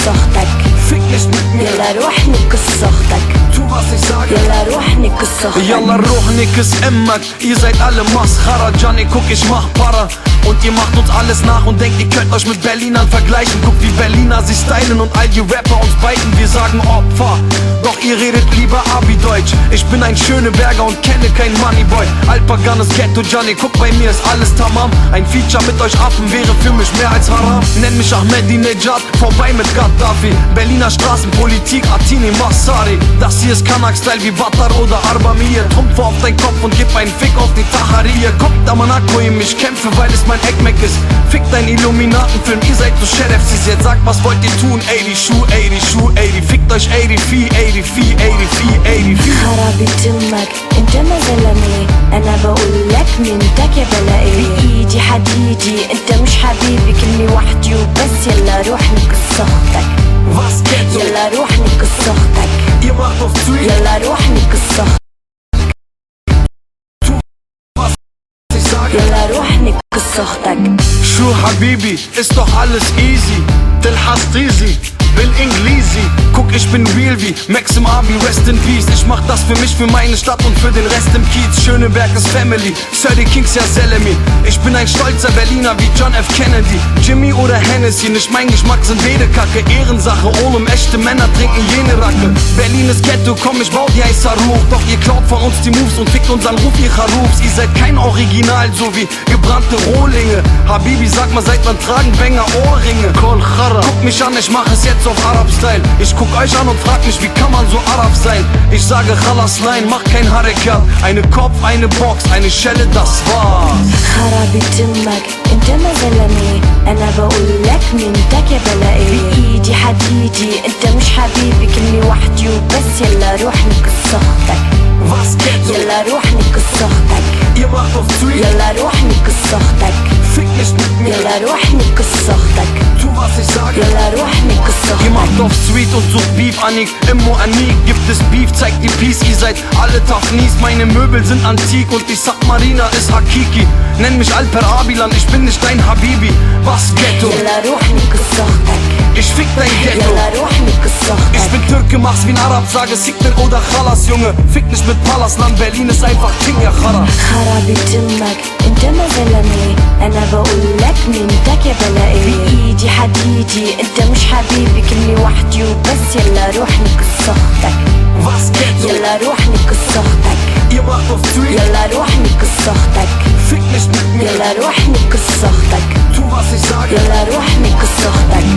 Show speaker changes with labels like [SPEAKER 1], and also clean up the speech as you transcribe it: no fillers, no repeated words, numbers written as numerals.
[SPEAKER 1] صختك.
[SPEAKER 2] Fick nicht mit mir,
[SPEAKER 1] يلا روح نكس صختك.
[SPEAKER 2] tu was ich sage.
[SPEAKER 1] يلا روح نكس صختك.
[SPEAKER 2] Yalla roh nix emmat, ihr seid alle Mascara. Johnny, guck, ich mach Para. Und ihr macht uns alles nach und denkt, ihr könnt euch mit Berlinern vergleichen. Guckt, wie Berliner sich stylen und all die Rapper uns beiden. Wir sagen Opfer, doch ihr redet lieber Abi-Deutsch. Ich bin ein Schöneberger und kenne kein Moneyboy. Altpaganes Ghetto, Johnny, guck, bei mir ist alles tamam. Ein Feature mit euch Affen wäre für mich mehr als Haram. Nenn mich Ahmadinejad, vorbei mit Gaddafi. Berliner Straßenpolitik, Atini Massari. Das hier ist Kanak-Style wie Vatar oder Arbamir. Trumpfe auf dein Kopf und gib einen Fick auf die Tacharie. Guckt da man Akkoim, ich kämpfe, weil es mein Eckmeck ist. Fick dein Illuminatenfilm, ihr seid so Sheriffs. Jetzt sagt, was wollt ihr tun? 80 Schuh, 80 Schuh, 80. Fickt euch 84, 84, 84, 84.
[SPEAKER 1] خرابي تمك انت ما زلمي، انا بقولك من تك يا بلاقي. بايدي حديدي انت مش حبيبي، كلمة وحدي وبس. يلا روح نكس صختك.
[SPEAKER 2] Was Ghetto?
[SPEAKER 1] يلا روح نكس صختك.
[SPEAKER 2] Ihr macht auf Street,
[SPEAKER 1] يلا روح نكس صختك.
[SPEAKER 2] ich sage.
[SPEAKER 1] يلا روح نكس صختك.
[SPEAKER 2] Schuh Habibi, ist doch alles easy. Del Hastizi, bin Inglisi. Guck, ich bin real wie Maxim Abi, rest in peace. Ich mach das für mich, für meine Stadt und für den Rest im Kiez. Schöneberg ist Family, Sir Kings ja Selemi. Ich bin ein stolzer Berliner wie John F. Kennedy. Jimmy oder Hennessy, nicht mein Geschmack sind Wedekacke. Ehrensache, Olum, echte Männer trinken jene Racke. Berlin ist Ghetto, komm, ich bau die Heißer hoch. Doch ihr klaut von uns die Moves und fickt unseren Ruf, ihr Charufs. Ihr seid kein Original, so wie gebrannte Rohlinge. Habibi, sag mal, seit wann tragen Banger Ohrringe? Kol Chara, guck mich an, ich mach es jetzt auf Arab-Style. Ich guck euch an und frag mich, wie kann man so Arab sein? Ich sage Khalas, nein, mach kein Harakat. Eine Kopf, eine Box, eine Schelle, das war's.
[SPEAKER 1] خرابي تمك انت ما زلمي، انا بقولك من تك يا بلاقي. بايدي حديدي انت مش حبيبي، كلمة وحدي وبس. يلا روح نكس صختك.
[SPEAKER 2] Was Ghetto?
[SPEAKER 1] يلا روح نكس صختك.
[SPEAKER 2] Ihr macht auf Street,
[SPEAKER 1] يلا روح نكس صختك.
[SPEAKER 2] fick nicht mit mir,
[SPEAKER 1] يلا روح نكس صختك.
[SPEAKER 2] tu was ich sage.
[SPEAKER 1] يلا روح نكس
[SPEAKER 2] Ihr
[SPEAKER 1] صختك.
[SPEAKER 2] macht auf Street und sucht Beef, Anik, Immo, Anik. Gibt es Beef, zeigt die Peace, ihr seid alle Tafnis. Meine Möbel sind antik und die Submarina ist Hakiki. Nenn mich Alper Abilan, ich bin nicht dein Habibi. Was Ghetto?
[SPEAKER 1] يلا روح نكس صختك.
[SPEAKER 2] Ich fick dein Ghetto.
[SPEAKER 1] يلا روح نكس
[SPEAKER 2] Ich
[SPEAKER 1] صختك.
[SPEAKER 2] bin Türke, mach's wie ein Arab, sage Siktir oder Khalas, Junge. Fick nicht mit Palasland, Berlin ist einfach King, ja Chara.
[SPEAKER 1] خرابي تمك انت ما زلمي، انا بقولك من تك يا بلاقي. بايدي حديدي انت مش حبيبي، كلمة وحدي وبس. يلا روح نكس صختك.
[SPEAKER 2] Was Ghetto?
[SPEAKER 1] يلا روح نكس صختك.
[SPEAKER 2] Ihr macht auf Street,
[SPEAKER 1] يلا روح نكس صختك.
[SPEAKER 2] fick nicht mit mir,
[SPEAKER 1] يلا روح نكس صختك.
[SPEAKER 2] tu was ich sage.
[SPEAKER 1] يلا روح نكس صختك.